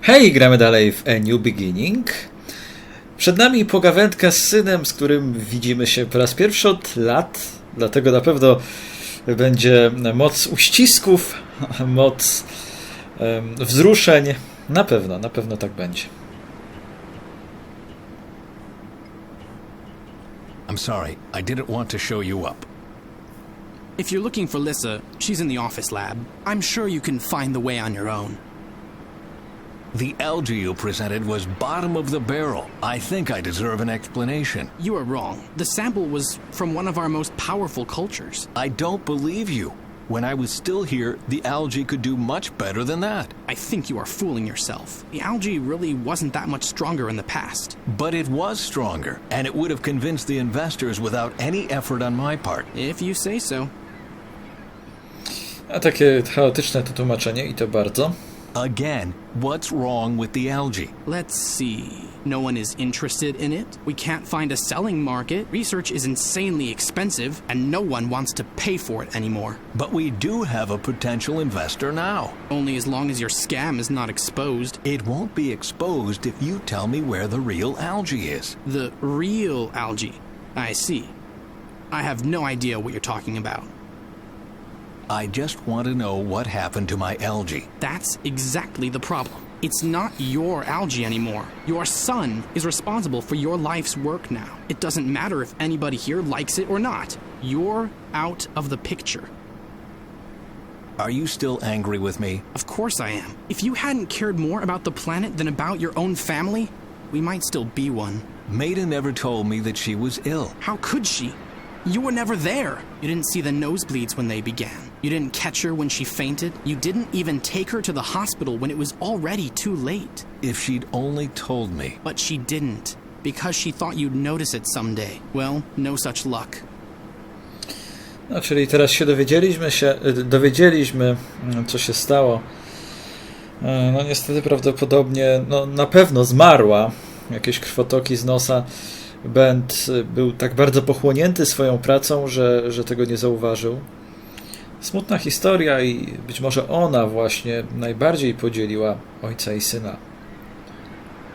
Hej, gramy dalej w A New Beginning. Przed nami pogawędka z synem, z którym widzimy się po raz pierwszy od lat, dlatego na pewno będzie moc uścisków, moc wzruszeń. Na pewno tak będzie. I'm sorry, I didn't want to show you up. If you're looking for Lissa, she's in the office lab. I'm sure you can find the way on your own. The algae you presented was bottom of the barrel. I think I deserve an explanation. You are wrong. The sample was from one of our most powerful cultures. I don't believe you. When I was still here, the algae could do much better than that. I think you are fooling yourself. The algae really wasn't that much stronger in the past. But it was stronger, and it would have convinced the investors without any effort on my part. If you say so. A takie chaotyczne to tłumaczenie i to bardzo. Again, what's wrong with the algae? Let's see. No one is interested in it. We can't find a selling market. Research is insanely expensive, and no one wants to pay for it anymore. But we do have a potential investor now. Only as long as your scam is not exposed. It won't be exposed if you tell me where the real algae is. The real algae. I see. I have no idea what you're talking about. I just want to know what happened to my algae. That's exactly the problem. It's not your algae anymore. Your son is responsible for your life's work now. It doesn't matter if anybody here likes it or not. You're out of the picture. Are you still angry with me? Of course I am. If you hadn't cared more about the planet than about your own family, we might still be one. Maida never told me that she was ill. How could she? You were never there. You didn't see the nosebleeds when they began. You didn't catch her when she fainted. You didn't even take her to the hospital when it was already too late. If she'd only told me. But she didn't, because she thought you'd notice it someday. Well, no such luck. No, czyli teraz się dowiedzieliśmy, co się stało. No niestety prawdopodobnie, no na pewno zmarła. Jakieś krwotoki z nosa. Bent był tak bardzo pochłonięty swoją pracą, że tego nie zauważył. Smutna historia i być może ona właśnie najbardziej podzieliła ojca i syna.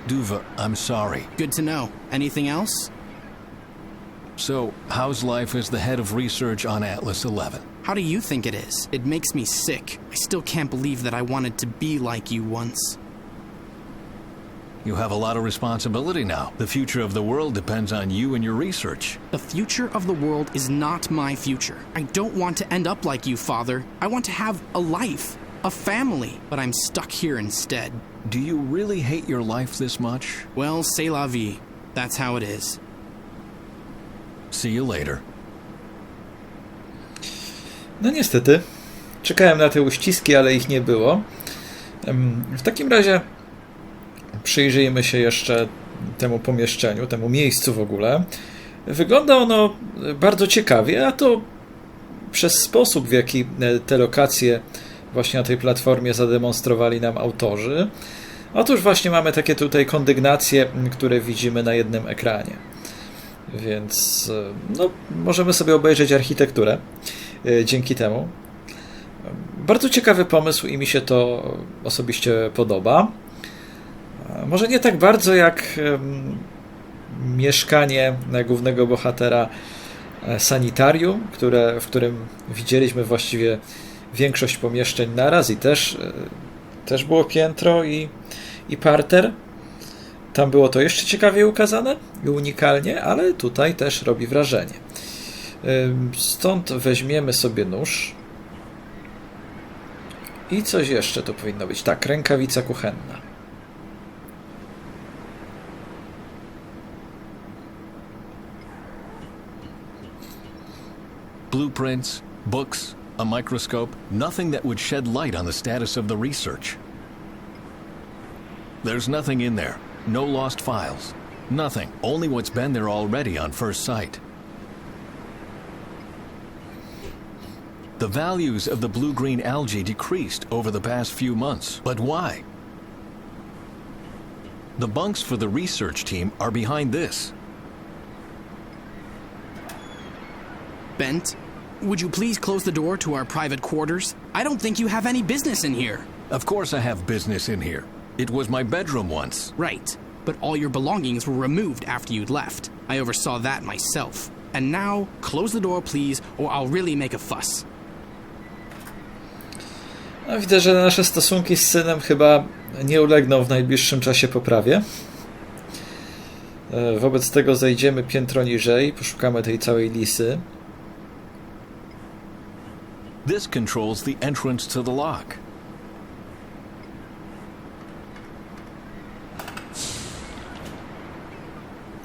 Duva, I'm sorry. Good to know. Anything else? So, how's life as the head of research on Atlas 11? How do you think it is? It makes me sick. I still can't believe that I wanted to be like you once. You have a lot of responsibility now. The future of the world depends on you and your research. The future of the world is not my future. I don't want to end up like you, Father. I want to have a life, a family, but I'm stuck here instead. Do you really hate your life this much? Well, c'est la vie. That's how it is. See you later. No niestety, czekałem na te uściski, ale ich nie było. W takim razie przyjrzyjmy się jeszcze temu pomieszczeniu, temu miejscu w ogóle. Wygląda ono bardzo ciekawie, a to przez sposób, w jaki te lokacje właśnie na tej platformie zademonstrowali nam autorzy. Otóż właśnie mamy takie tutaj kondygnacje, które widzimy na jednym ekranie. Więc no, możemy sobie obejrzeć architekturę dzięki temu. Bardzo ciekawy pomysł i mi się to osobiście podoba. Może nie tak bardzo jak mieszkanie głównego bohatera sanitarium, w którym widzieliśmy właściwie większość pomieszczeń naraz i też było piętro i parter. Tam było to jeszcze ciekawiej ukazane i unikalnie, ale tutaj też robi wrażenie. Stąd weźmiemy sobie nóż i coś jeszcze to powinno być. Tak, rękawica kuchenna. Blueprints, books, a microscope, nothing that would shed light on the status of the research. There's nothing in there. No lost files. Nothing. Only what's been there already on first sight. The values of the blue-green algae decreased over the past few months. But why? The bunks for the research team are behind this. Bent, would you please close the door to our private quarters? I don't think you have any business in here. Of course I have business in here. It was my bedroom once. Right, but all your belongings were removed after you'd left. I oversaw that myself. And now, close the door, please, or I'll really make a fuss. No, widzę, że nasze stosunki z synem chyba nie ulegną w najbliższym czasie poprawie. Wobec tego zejdziemy piętro niżej, poszukamy tej całej lisy. This controls the entrance to the lock.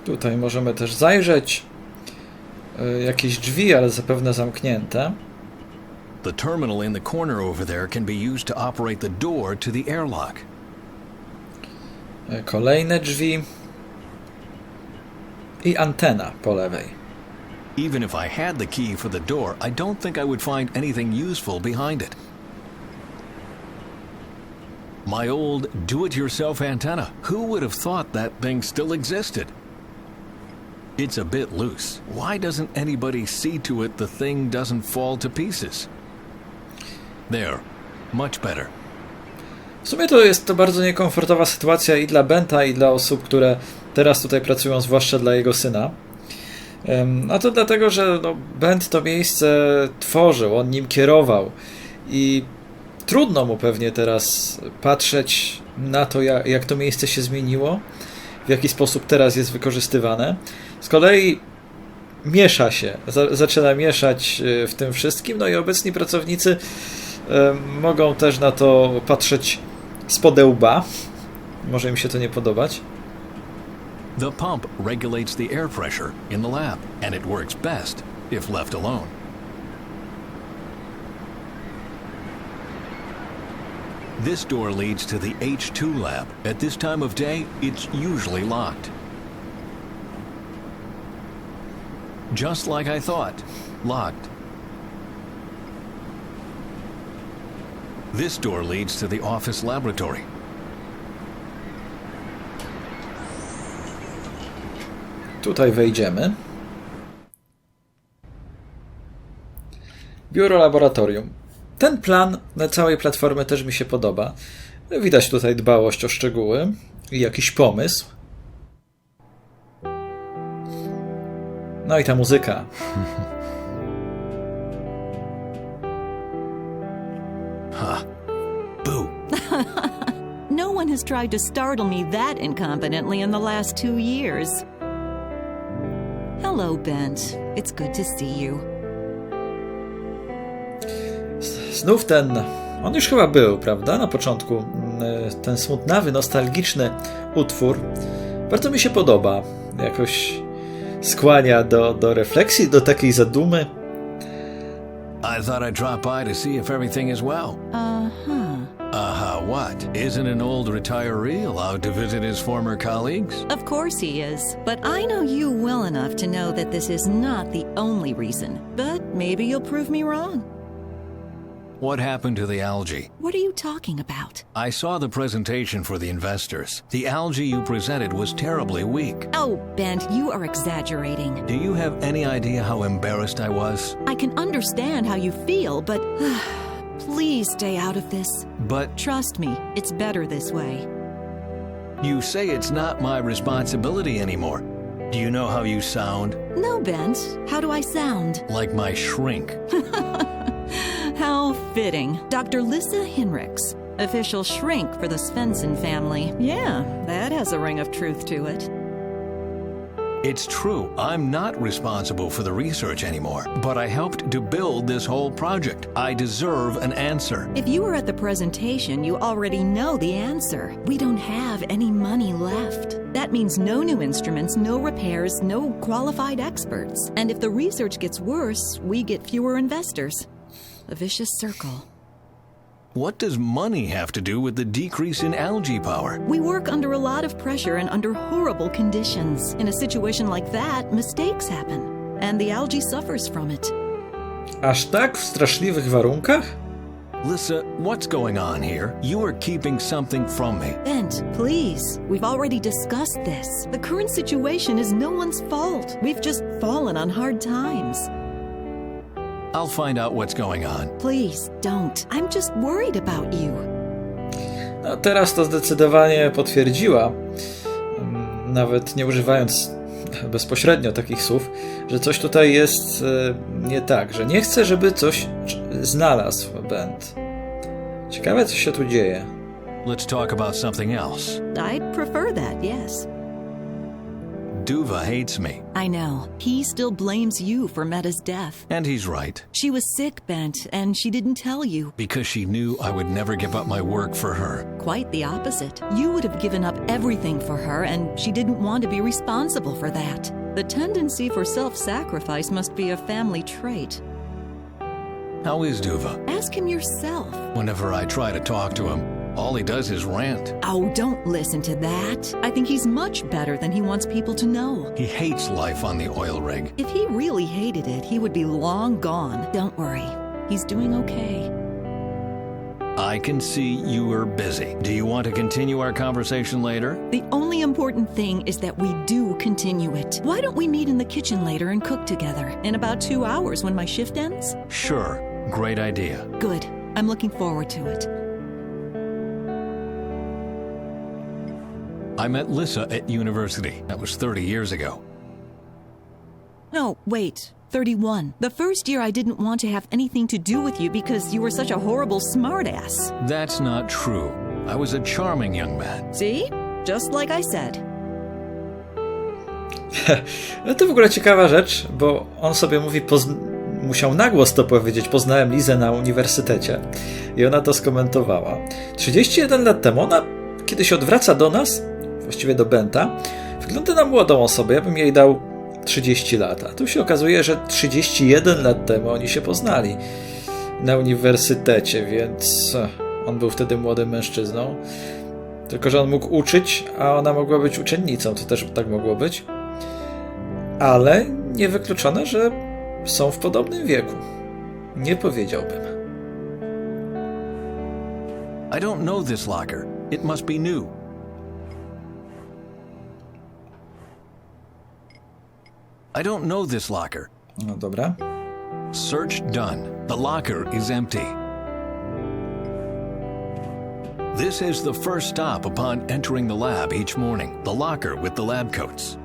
Tutaj możemy też zajrzeć. Jakieś drzwi, ale zapewne zamknięte. The terminal in the corner over there can be used to operate the door to the airlock. Kolejne drzwi. I antena po lewej. Even if I had the key for the door, I don't think I would find anything useful behind it. My old do-it-yourself antenna. Who would have thought that thing still existed? It's a bit loose. Why doesn't anybody see to it the thing doesn't fall to pieces? There. Much better. W sumie to jest to bardzo niekomfortowa sytuacja i dla Benta, i dla osób, które teraz tutaj pracują, zwłaszcza dla jego syna. A to dlatego, że Bent to miejsce tworzył, on nim kierował i trudno mu pewnie teraz patrzeć na to, jak to miejsce się zmieniło, w jaki sposób teraz jest wykorzystywane. Z kolei miesza się, zaczyna mieszać w tym wszystkim, no i obecni pracownicy mogą też na to patrzeć spod łba. Może im się to nie podobać. The pump regulates the air pressure in the lab, and it works best if left alone. This door leads to the H2 lab. At this time of day, it's usually locked. Just like I thought, locked. This door leads to the office laboratory. Tutaj wejdziemy. Biuro laboratorium. Ten plan na całej platformy też mi się podoba. Widać tutaj dbałość o szczegóły i jakiś pomysł. No i ta muzyka. Boo. No one has tried to startle me that incompetently in the last 2 years. Hello, Bent. It's good to see you. Znów on już chyba był, prawda? Na początku ten smutnawy, nostalgiczny utwór. Bardzo mi się podoba. Jakoś skłania do refleksji, do takiej zadumy. I thought I'd drop by to see if everything is well. What? Isn't an old retiree allowed to visit his former colleagues? Of course he is. But I know you well enough to know that this is not the only reason. But maybe you'll prove me wrong. What happened to the algae? What are you talking about? I saw the presentation for the investors. The algae you presented was terribly weak. Oh, Bent, you are exaggerating. Do you have any idea how embarrassed I was? I can understand how you feel, but please stay out of this. But Trust me, it's better this way. you say it's not my responsibility anymore. Do you know how you sound? No, Bent. How do I sound? Like my shrink. How fitting. Dr. Lissa Hinrichs, official shrink for the Svensson family. Yeah, that has a ring of truth to it. It's true, I'm not responsible for the research anymore, but I helped to build this whole project. I deserve an answer. If you were at the presentation, you already know the answer. We don't have any money left. That means no new instruments, no repairs, no qualified experts. And if the research gets worse, we get fewer investors. A vicious circle. What does money have to do with the decrease in algae power? We work under a lot of pressure and under horrible conditions. In a situation like that, mistakes happen. And the algae suffers from it. Aż tak w straszliwych warunkach? Lissa, what's going on here? You are keeping something from me. Bent, please. We've already discussed this. The current situation is no one's fault. We've just fallen on hard times. I'll find out what's going on. Please, don't. I'm just worried about you. No, teraz to zdecydowanie potwierdziła, nawet nie używając bezpośrednio takich słów, że coś tutaj jest nie tak, że nie chce, żeby coś znalazł Bent. Ciekawe, co się tu dzieje. Let's talk about something else. I'd prefer that, yes. Duva hates me. I know. He still blames you for Meta's death. And he's right. She was sick, Bent, and she didn't tell you. Because she knew I would never give up my work for her. Quite the opposite. You would have given up everything for her, and she didn't want to be responsible for that. The tendency for self-sacrifice must be a family trait. How is Duva? Ask him yourself. Whenever I try to talk to him, all he does is rant. Oh, don't listen to that. I think he's much better than he wants people to know. He hates life on the oil rig. If he really hated it, he would be long gone. Don't worry. He's doing okay. I can see you are busy. Do you want to continue our conversation later? The only important thing is that we do continue it. Why don't we meet in the kitchen later and cook together? In about 2 hours when my shift ends? Sure. Great idea. Good. I'm looking forward to it. I met Lissa at university. That was 30 years ago. No, wait. 31. The first year I didn't want to have anything to do with you because you were such a horrible smartass. That's not true. I was a charming young man. See? Just like I said. No to w ogóle ciekawa rzecz, bo on sobie mówi, musiał na głos to powiedzieć, poznałem Lizę na uniwersytecie i ona to skomentowała. 31 lat temu ona, kiedy się odwraca do nas, właściwie do Benta, wygląda na młodą osobę, ja bym jej dał 30 lat, a tu się okazuje, że 31 lat temu oni się poznali na uniwersytecie, więc on był wtedy młodym mężczyzną, tylko że on mógł uczyć, a ona mogła być uczennicą, to też tak mogło być, ale niewykluczone, że są w podobnym wieku. Nie powiedziałbym. I don't know this locker. It must be new. I don't know this locker. No dobra. Search done. The locker is empty. This is the first stop upon entering the lab each morning. The locker with the lab coats.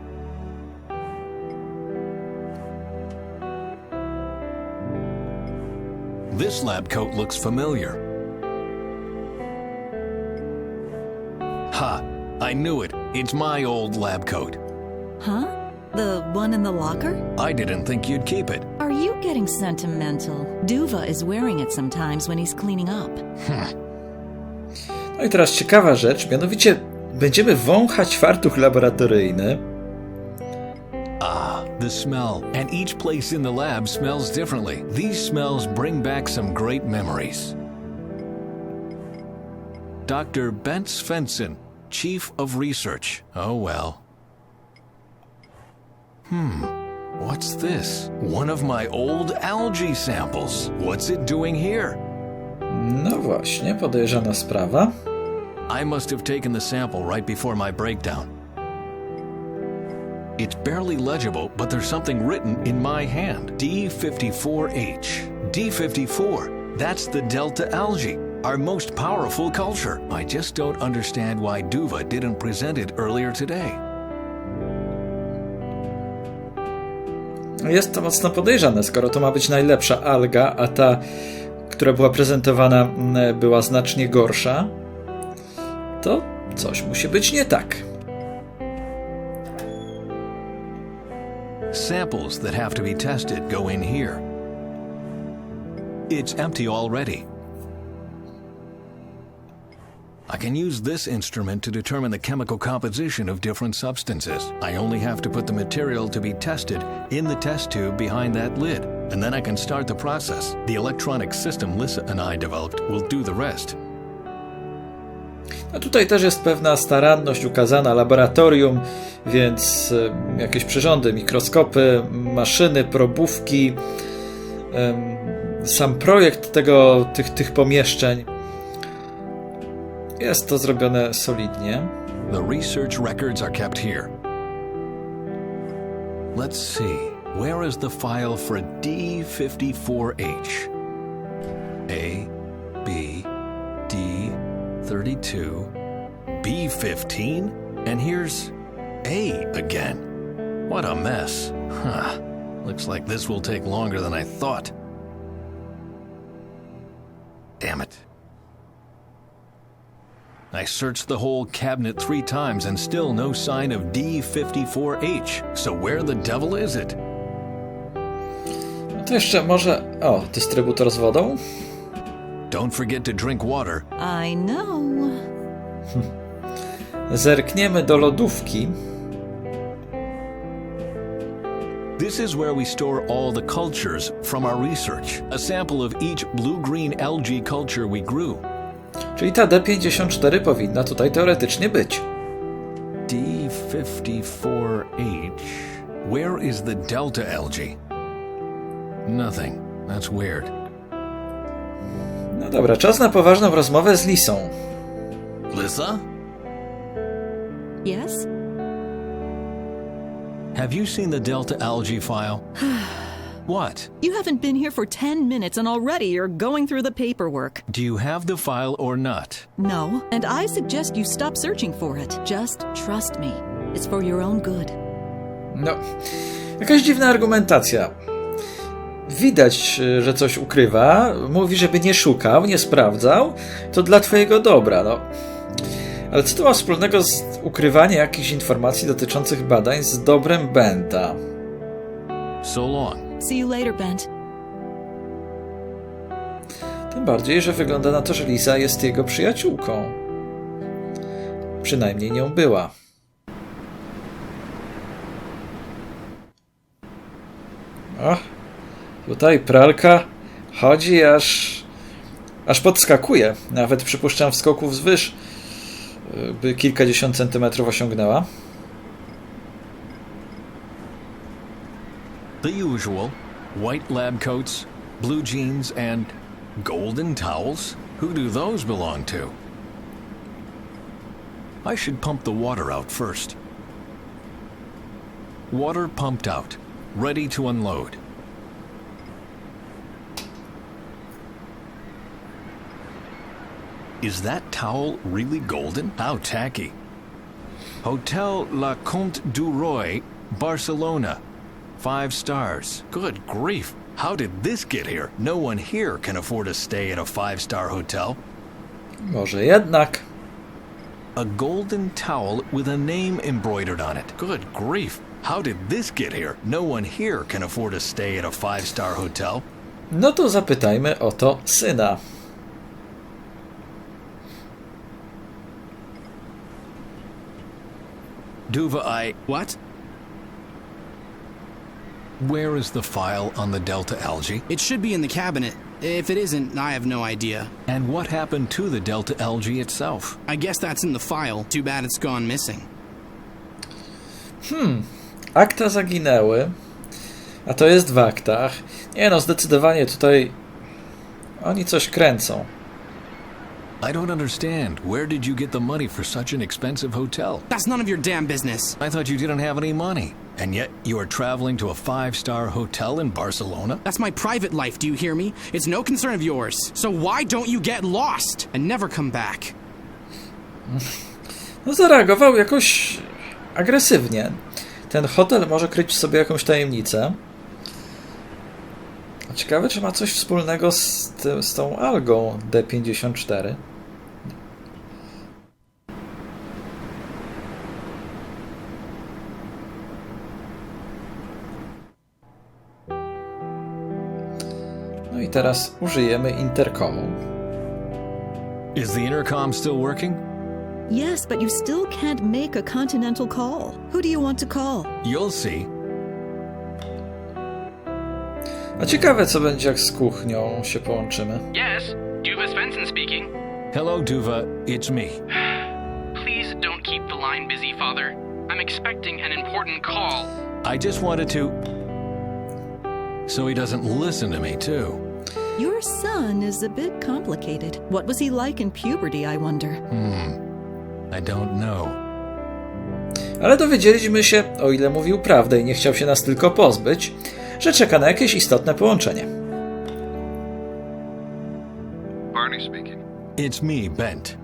This lab coat looks familiar. Ha! I knew it. It's my old lab coat. Huh? The one in the locker? I didn't think you'd keep it. Are you getting sentimental? Duva is wearing it sometimes when he's cleaning up. No i teraz ciekawa rzecz, mianowicie będziemy wąchać fartuch laboratoryjny. The smell. And each place in the lab smells differently. These smells bring back some great memories. Dr. Bent Svensson, Chief of Research. Oh well. What's this? One of my old algae samples. What's it doing here? No właśnie, podejrzana sprawa. I must have taken the sample right before my breakdown. It's barely legible, but there's something written in my hand. D54H. D54. That's the delta algae, our most powerful culture. I just don't understand why Duva didn't present it earlier today. Jest to mocno podejrzane, skoro to ma być najlepsza alga, a ta, która była prezentowana, była znacznie gorsza, to coś musi być nie tak. Samples that have to be tested go in here. It's empty already. I can use this instrument to determine the chemical composition of different substances. I only have to put the material to be tested in the test tube behind that lid, and then I can start the process. The electronic system Lissa and I developed will do the rest. A tutaj też jest pewna staranność ukazana, laboratorium, więc jakieś przyrządy, mikroskopy, maszyny, probówki, sam projekt tych pomieszczeń. Jest to zrobione solidnie. The research records are kept here. Let's see. Where is the file for D54H? A, B, D, 32, B15, and here's A again. What a mess. Huh. Looks like this will take longer than I thought. Damn it. I searched the whole cabinet 3 times and still no sign of D54H. So where the devil is it? No to jeszcze może... O, dystrybutor z wodą? Don't forget to drink water. I know. Zerkniemy do lodówki. This is where we store all the cultures from our research. A sample of each blue-green algae culture we grew. Czyli ta D54 powinna tutaj teoretycznie być. D54H. Where is the delta algae? Nothing. That's weird. No dobra, czas na poważną rozmowę z Lisą. Lisa? Yes? Have you seen the delta algae file? What? You haven't been here for 10 minutes and already you're going through the paperwork. Do you have the file or not? No, and I suggest you stop searching for it. Just trust me. It's for your own good. No, jakaś dziwna argumentacja. Widać, że coś ukrywa. Mówi, żeby nie szukał, nie sprawdzał. To dla twojego dobra, no. Ale co to ma wspólnego z ukrywaniem jakichś informacji dotyczących badań z dobrem Benta? So long. See you later, Bent. Tym bardziej, że wygląda na to, że Lisa jest jego przyjaciółką. Przynajmniej nią była. O, tutaj pralka chodzi aż podskakuje. Nawet przypuszczam w skoku wzwyż, by kilkadziesiąt centymetrów osiągnęła. The usual. White lab coats, blue jeans, and golden towels? Who do those belong to? I should pump the water out first. Water pumped out. Ready to unload. Is that towel really golden? How tacky. Hotel La Comte du Roy, Barcelona. 5 stars. Good grief. How did this get here? No one here can afford to stay at a 5-star hotel. Może jednak. A golden towel with a name embroidered on it. Good grief. How did this get here? No one here can afford to stay at a 5-star hotel. No to zapytajmy o to syna. Duva, What? Where is the file on the delta algae? It should be in the cabinet. If it isn't, I have no idea. And what happened to the delta algae itself? I guess that's in the file. Too bad it's gone missing. Akta zaginęły. A to jest w aktach. Nie no, zdecydowanie tutaj oni coś kręcą. I don't understand. Where did you get the money for such an expensive hotel? That's none of your damn business. I thought you didn't have any money. And yet you are traveling to a 5-star hotel in Barcelona? That's my private life, do you hear me? It's no concern of yours. So why don't you get lost and never come back? No zareagował jakoś agresywnie. Ten hotel może kryć w sobie jakąś tajemnicę. A ciekawe, czy ma coś wspólnego z tą algą D54. No i teraz użyjemy interkomu. Is the intercom still working? Yes, but you still can't make a continental call. Who do you want to call? You'll see. A ciekawe, co będzie, jak z kuchnią się połączymy. Yes, Duva Svensson speaking. Hello, Duva. It's me. Please don't keep the line busy, Father. I'm expecting an important call. I just wanted to... So he doesn't listen to me, too. Your son is a bit complicated. What was he like in puberty, I wonder? I don't know. Ale dowiedzieliśmy się, o ile mówił prawdę i nie chciał się nas tylko pozbyć, że czeka na jakieś istotne połączenie. Barney speaking. It's me, Bent.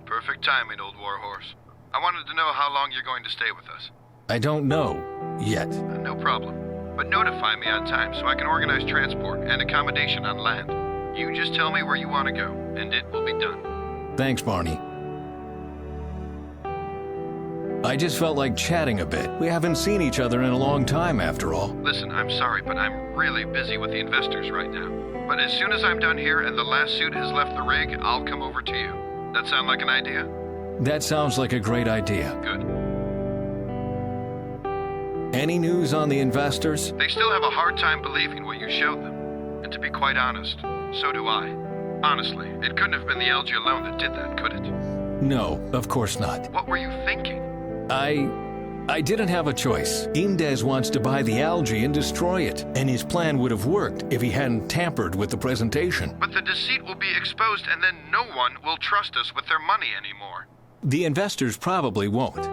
Perfect timing, old warhorse. I wanted to know how long you're going to stay with us. I don't know yet. No problem. But notify me on time so I can organize transport and accommodation on land. You just tell me where you want to go, and it will be done. Thanks, Barney. I just felt like chatting a bit. We haven't seen each other in a long time, after all. Listen, I'm sorry, but I'm really busy with the investors right now. But as soon as I'm done here and the last suit has left the rig, I'll come over to you. That sound like an idea? That sounds like a great idea. Good. Any news on the investors? They still have a hard time believing what you showed them. And to be quite honest, so do I. Honestly, it couldn't have been the algae alone that did that, could it? No, of course not. What were you thinking? I didn't have a choice. Indez wants to buy the algae and destroy it, and his plan would have worked if he hadn't tampered with the presentation. But the deceit will be exposed and then no one will trust us with their money anymore. The investors probably won't.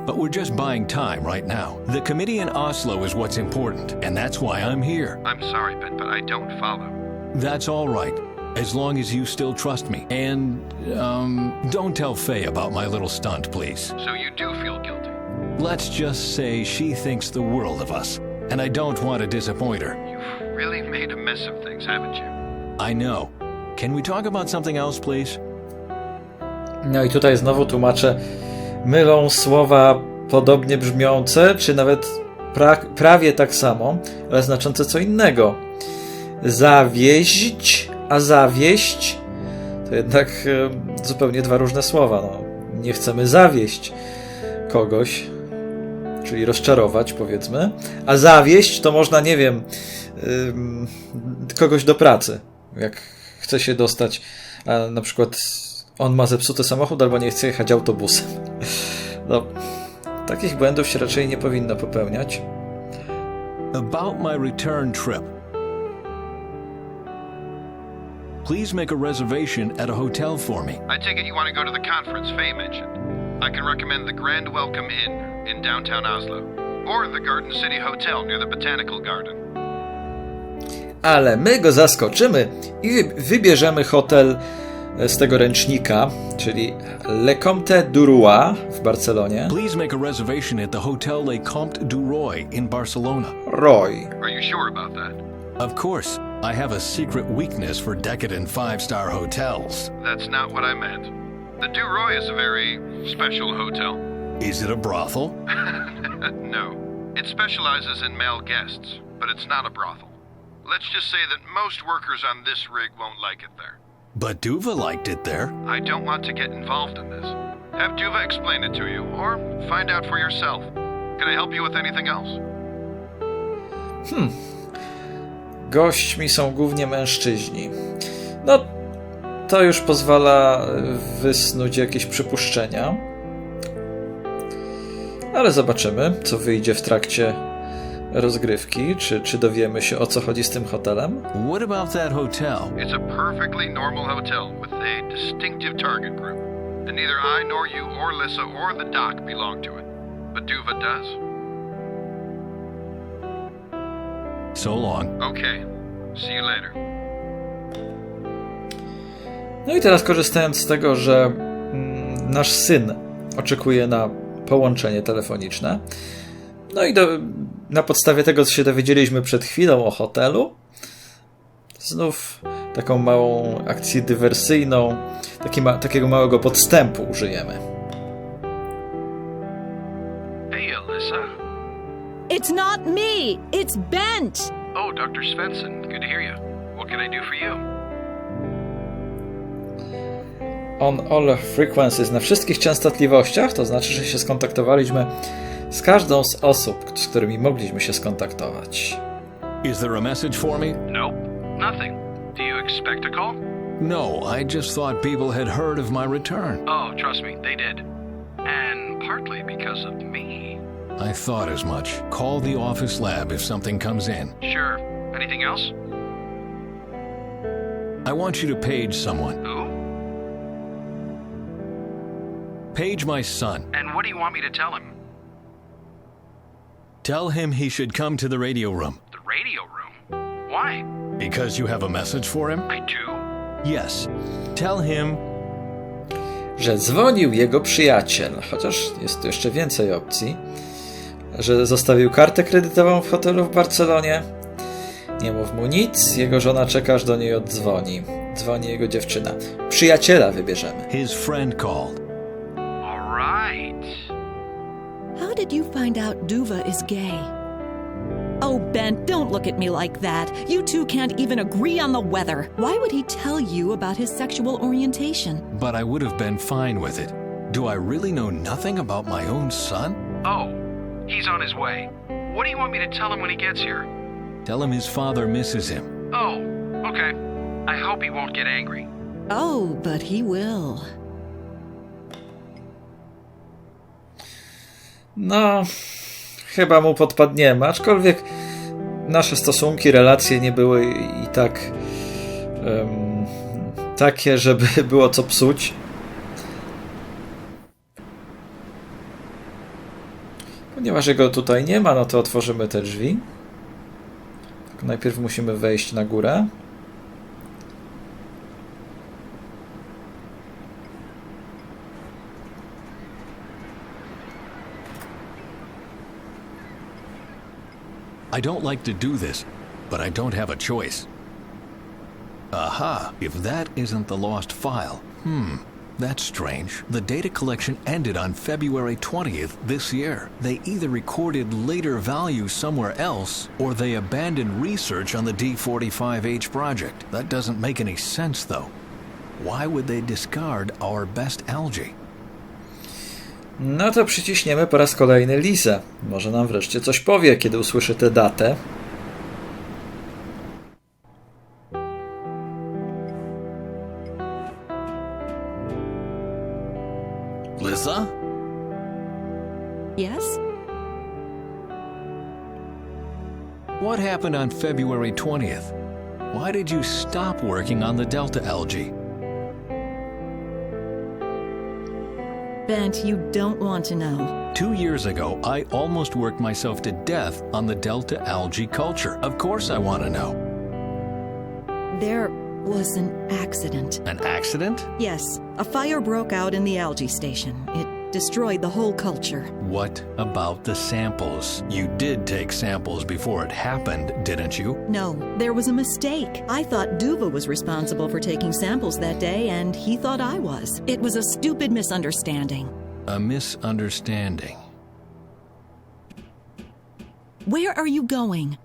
But we're just buying time right now. The committee in Oslo is what's important, and that's why I'm here. I'm sorry, Ben, but I don't follow. That's all right, as long as you still trust me. And, don't tell Faye about my little stunt, please. So you do feel guilty? Let's just say she thinks the world of us, and I don't want to disappoint her. You've really made a mess of things, haven't you? I know. Can we talk about something else, please? No i tutaj znowu tłumaczę, mylą słowa podobnie brzmiące, czy nawet prawie tak samo, ale znaczące co innego. Zawieźć, a zawieść to jednak zupełnie dwa różne słowa. No, nie chcemy zawieść kogoś, czyli rozczarować, powiedzmy, a zawieść to można, nie wiem, kogoś do pracy. Jak chce się dostać, a na przykład on ma zepsuty samochód albo nie chce jechać autobusem. No, takich błędów się raczej nie powinno popełniać. About my return trip. Please make a reservation at a hotel for me. I take it you want to go to the conference Faye mentioned. I can recommend the Grand Welcome Inn in downtown Oslo, or the Garden City Hotel near the Botanical Garden. Ale my go zaskoczymy i wybierzemy hotel z tego ręcznika, czyli Le Comte du Roi w Barcelonie. Please make a reservation at the Hotel Le Comte du Roi in Barcelona. Roy. Are you sure about that? Of course, I have a secret weakness for decadent five-star hotels. That's not what I meant. The Du Roi is a very special hotel. Is it a brothel? No. It specializes in male guests, but it's not a brothel. Let's just say that most workers on this rig won't like it there. But Duva liked it there. I don't want to get involved in this. Have Duva explain it to you, or find out for yourself. Can I help you with anything else? Gośćmi są głównie mężczyźni. No, to już pozwala wysnuć jakieś przypuszczenia. Ale zobaczymy, co wyjdzie w trakcie rozgrywki, czy dowiemy się, o co chodzi z tym hotelem. What about that hotel? It's a perfectly normal hotel with a distinctive target group. And neither I nor you or Lissa or the doc belong to it. But Duva does. So long. Okay. See you later. No i teraz, korzystając z tego, że nasz syn oczekuje na połączenie telefoniczne, no i na podstawie tego, co się dowiedzieliśmy przed chwilą o hotelu, znów taką małą akcję dywersyjną, takiego małego podstępu użyjemy. Hey, Alyssa. It's not me! It's Bent! Oh, Dr. Svensson. Good to hear you. What can I do for you? On all frequencies, na wszystkich częstotliwościach, to znaczy, że się skontaktowaliśmy z każdą z osób, z którymi mogliśmy się skontaktować. Is there a message for me? Nope. Nothing. Do you expect a call? No, I just thought people had heard of my return. Oh, trust me, they did. And partly because of me. I thought as much. Call the office lab if something comes in. Sure. Anything else? I want you to page someone. Who? Page my son. And what do you want me to tell him? Tell him he should come to the radio room. The radio room? Why? Because you have a message for him? I do? Yes. Tell him... Że dzwonił jego przyjaciel, chociaż jest tu jeszcze więcej opcji, że zostawił kartę kredytową w hotelu w Barcelonie. Nie mów mu nic, jego żona czeka, aż do niej oddzwoni. Dzwoni jego dziewczyna. Przyjaciela wybierzemy. His friend called. All right. How did you find out Duva is gay? Oh, Ben, don't look at me like that. You two can't even agree on the weather. Why would he tell you about his sexual orientation? But I would have been fine with it. Do I really know nothing about my own son? Oh, he's on his way. What do you want me to tell him when he gets here? Tell him his father misses him. Oh, okay. I hope he won't get angry. Oh, but he will. No, chyba mu podpadniemy, aczkolwiek nasze stosunki, relacje nie były i tak takie, żeby było co psuć. Ponieważ jego tutaj nie ma, no to otworzymy te drzwi. Tylko najpierw musimy wejść na górę. I don't like to do this, but I don't have a choice. Aha, if that isn't the lost file. That's strange. The data collection ended on February 20th this year. They either recorded later values somewhere else, or they abandoned research on the D45H project. That doesn't make any sense, though. Why would they discard our best algae? No to przyciśniemy po raz kolejny Lizę. Może nam wreszcie coś powie, kiedy usłyszy tę datę. Lisa? Yes? What happened on February 20th? Why did you stop working on the Delta algae? Bent, you don't want to know. 2 years ago, I almost worked myself to death on the Delta algae culture. Of course I want to know. There was an accident. An accident? Yes, a fire broke out in the algae station. It destroyed the whole culture. What about the samples? You did take samples before it happened, didn't you? No, there was a mistake. I thought Duva was responsible for taking samples that day, and he thought I was. It was a stupid misunderstanding. A misunderstanding. Where are you going?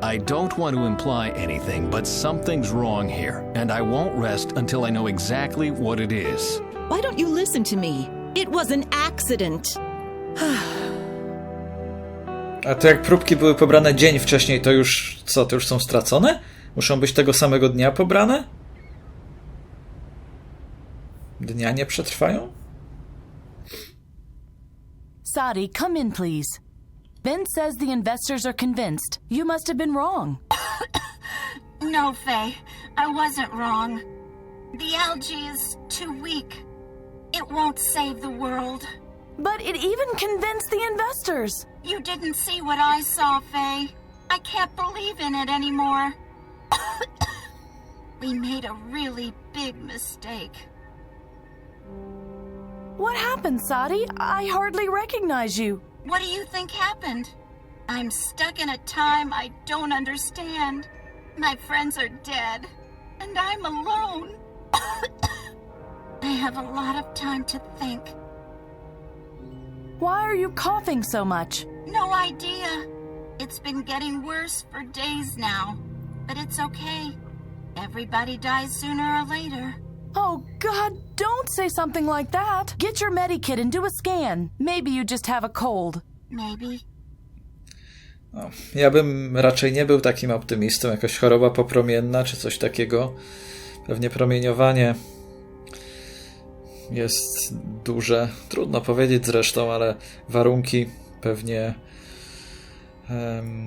I don't want to imply anything, but something's wrong here, and I won't rest until I know exactly what it is. Why don't you listen to me? It was an accident. A to jak próbki były pobrane dzień wcześniej, to już co? To już są stracone? Muszą być tego samego dnia pobrane? Dnia nie przetrwają? Sadi, come in, please. Ben says the investors are convinced. You must have been wrong. No, Faye, I wasn't wrong. The algae is too weak. It won't save the world. But it even convinced the investors. You didn't see what I saw, Faye. I can't believe in it anymore. We made a really big mistake. What happened, Sadi? I hardly recognize you. What do you think happened? I'm stuck in a time I don't understand. My friends are dead, and I'm alone. I have a lot of time to think. Why are you coughing so much? No idea. It's been getting worse for days now. But it's okay. Everybody dies sooner or later. Oh, God, don't say something like that. Get your medikit and do a scan. Maybe you just have a cold. Maybe. No, ja bym raczej nie był takim optymistą. Jakaś choroba popromienna czy coś takiego. Pewnie promieniowanie jest duże. Trudno powiedzieć zresztą, ale warunki pewnie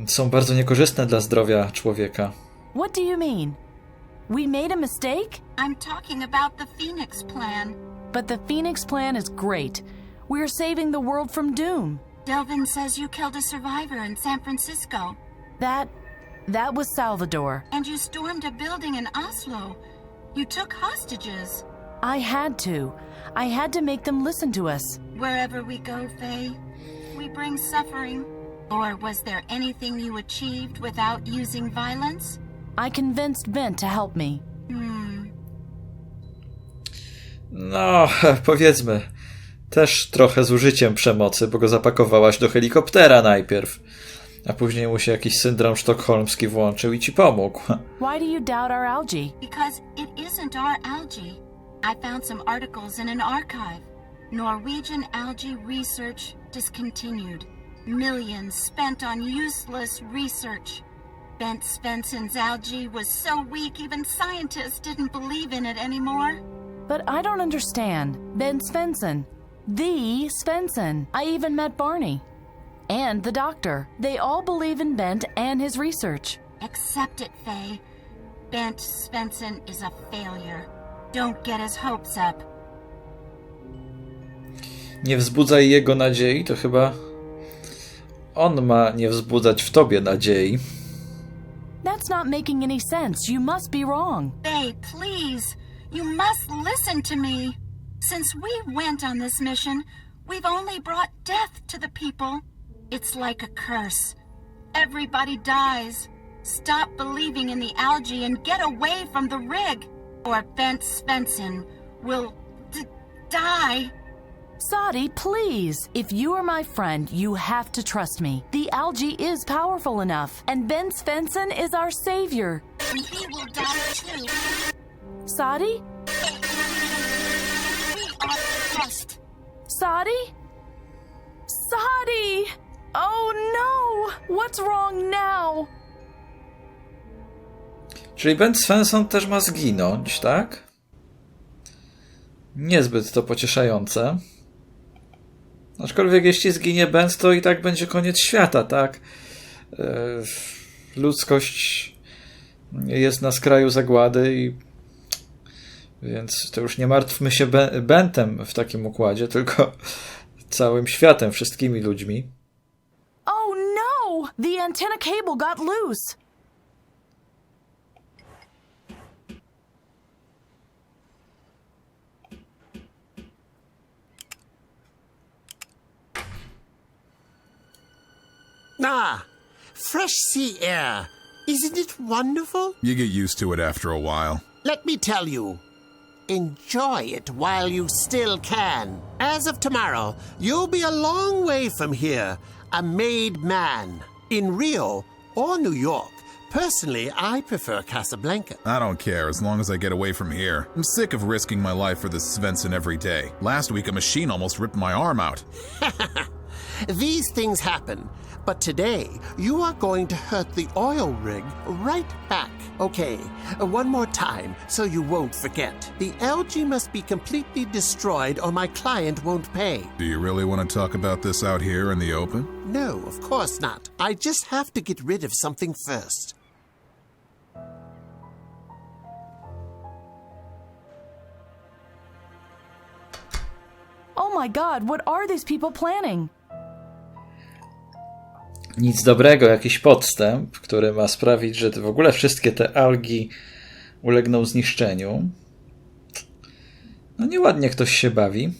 są bardzo niekorzystne dla zdrowia człowieka. What do you mean? We made a mistake? I'm talking about the Phoenix Plan. But the Phoenix Plan is great. We're saving the world from doom. Delvin says you killed a survivor in San Francisco. That That was Salvador. And you stormed a building in Oslo. You took hostages. I had to. I had to make them listen to us. Wherever we go, Faye, we bring suffering. Or was there anything you achieved without using violence? I convinced Ben to help me. No, powiedzmy, też trochę z użyciem przemocy, bo go zapakowałaś do helikoptera najpierw, a później mu się jakiś syndrom sztokholmski włączył i ci pomógł. Why do you doubt our algae? Because it isn't our algae. I found some articles in an archive. Norwegian algae research discontinued. Millions spent on useless research. Bent Svensson's algae was so weak even scientists didn't believe in it anymore. But I don't understand. Ben Svensson. The Svensson. I even met Barney. And the doctor. They all believe in Bent and his research. Accept it, Faye. Bent Svensson is a failure. Don't get his hopes up. Nie wzbudzaj jego nadziei, to chyba on ma nie wzbudzać w tobie nadziei. That's not making any sense. You must be wrong. Faye, please. You must listen to me. Since we went on this mission, we've only brought death to the people. It's like a curse. Everybody dies. Stop believing in the algae and get away from the rig, or Bent Svensson will die. Sadie, please. If you are my friend, you have to trust me. The algae is powerful enough, and Ben Svensson is our savior. And he will die too. Sadie? We are trust. Sadie? Sadie! Oh no! What's wrong now? Czyli Ben Svensson też ma zginąć, tak? Niezbyt to pocieszające. Aczkolwiek jeśli zginie Ben, to i tak będzie koniec świata, tak? Ludzkość jest na skraju zagłady i więc to już nie martwmy się Bentem w takim układzie, tylko całym światem, wszystkimi ludźmi. Oh no! The antenna cable got loose. Ah, fresh sea air. Isn't it wonderful? You get used to it after a while. Let me tell you. Enjoy it while you still can. As of tomorrow, you'll be a long way from here, a made man. In Rio or New York. Personally, I prefer Casablanca. I don't care as long as I get away from here. I'm sick of risking my life for this Svensson every day. Last week, a machine almost ripped my arm out. These things happen. But today, you are going to hurt the oil rig right back. Okay, one more time so you won't forget. The algae must be completely destroyed or my client won't pay. Do you really want to talk about this out here in the open? No, of course not. I just have to get rid of something first. Oh my god, what are these people planning? Nic dobrego, jakiś podstęp, który ma sprawić, że w ogóle wszystkie te algi ulegną zniszczeniu. No nieładnie ktoś się bawi.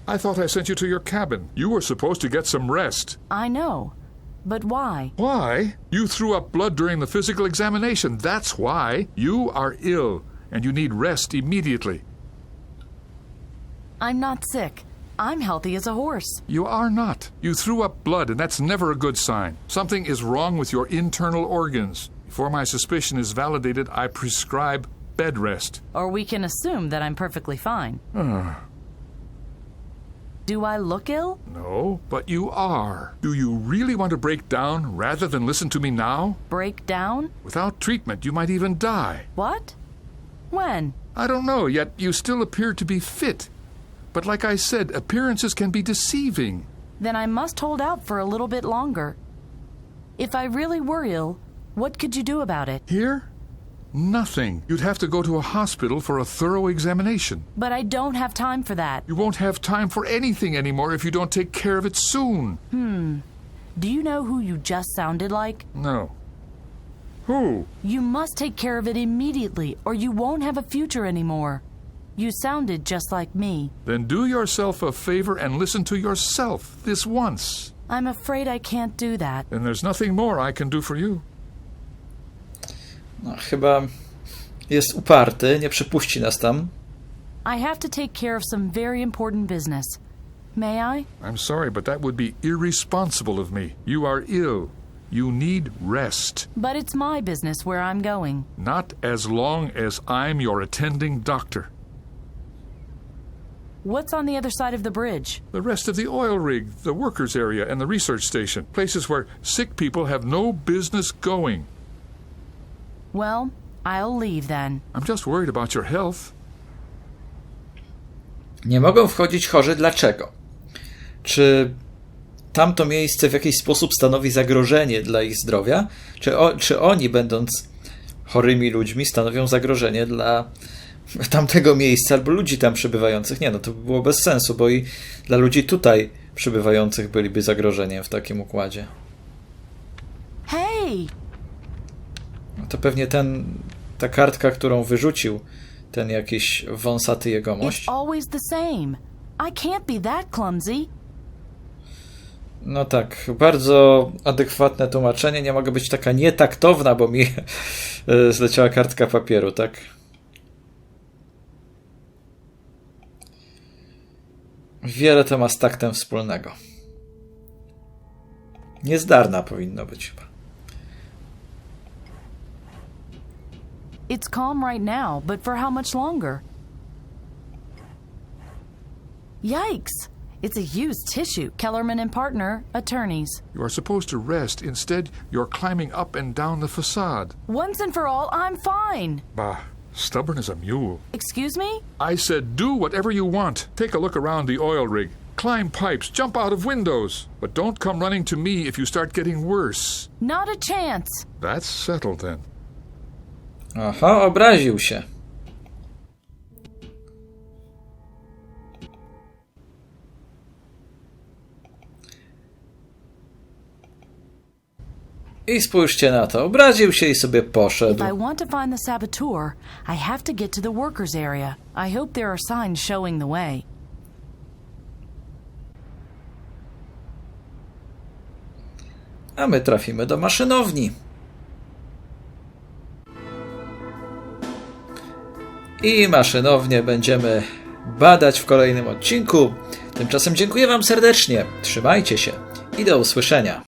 I thought I sent you to your cabin. You were supposed to get some rest. I know. But why? Why? You threw up blood during the physical examination. That's why. You are ill, and you need rest immediately. I'm not sick. I'm healthy as a horse. You are not. You threw up blood, and that's never a good sign. Something is wrong with your internal organs. Before my suspicion is validated, I prescribe bed rest. Or we can assume that I'm perfectly fine. Do I look ill? No, but you are. Do you really want to break down rather than listen to me now? Break down? Without treatment, you might even die. What? When? I don't know, yet you still appear to be fit. But like I said, appearances can be deceiving. Then I must hold out for a little bit longer. If I really were ill, What could you do about it? Here? Nothing. You'd have to go to a hospital for a thorough examination. But I don't have time for that. You won't have time for anything anymore if you don't take care of it soon. Do you know who you just sounded like? No. Who? You must take care of it immediately, or you won't have a future anymore. You sounded just like me. Then do yourself a favor and listen to yourself this once. I'm afraid I can't do that. Then there's nothing more I can do for you. No, chyba jest uparty, nie przepuści nas tam. I have to take care of some very important business. May I? I'm sorry, but that would be irresponsible of me. You are ill. You need rest. But it's my business where I'm going. Not as long as I'm your attending doctor. What's on the other side of the bridge? The rest of the oil rig, the workers' area, and the research station. Places where sick people have no business going. Well, I'll leave then. I'm just worried about your health. Nie mogą wchodzić chorzy. Dlaczego? Czy tamto miejsce w jakiś sposób stanowi zagrożenie dla ich zdrowia? Czy oni, będąc chorymi ludźmi, stanowią zagrożenie dla tamtego miejsca albo ludzi tam przebywających? Nie, no to by było bez sensu, bo i dla ludzi tutaj przebywających byliby zagrożeniem w takim układzie. Hey! No to pewnie ta kartka, którą wyrzucił ten jakiś wąsaty jegomość. It's always the same. I can't be that clumsy. No tak, bardzo adekwatne tłumaczenie. Nie mogę być taka nietaktowna, bo mi zleciała kartka papieru, tak? Wiele to ma z taktem wspólnego. Niezdarna powinno być chyba. It's calm right now, but for how much longer? Yikes! It's a used tissue. Kellerman and Partner, attorneys. You are supposed to rest. Instead, you're climbing up and down the facade. Once and for all, I'm fine. Bah, stubborn as a mule. Excuse me? I said do whatever you want. Take a look around the oil rig. Climb pipes, jump out of windows. But don't come running to me if you start getting worse. Not a chance. That's settled then. Aha, obraził się. I spójrzcie na to. Obraził się i sobie poszedł. If I want to find the saboteur, I have to get to the workers area. I hope there are signs showing the way. A my trafimy do maszynowni. I maszynownię będziemy badać w kolejnym odcinku. Tymczasem dziękuję wam serdecznie. Trzymajcie się i do usłyszenia.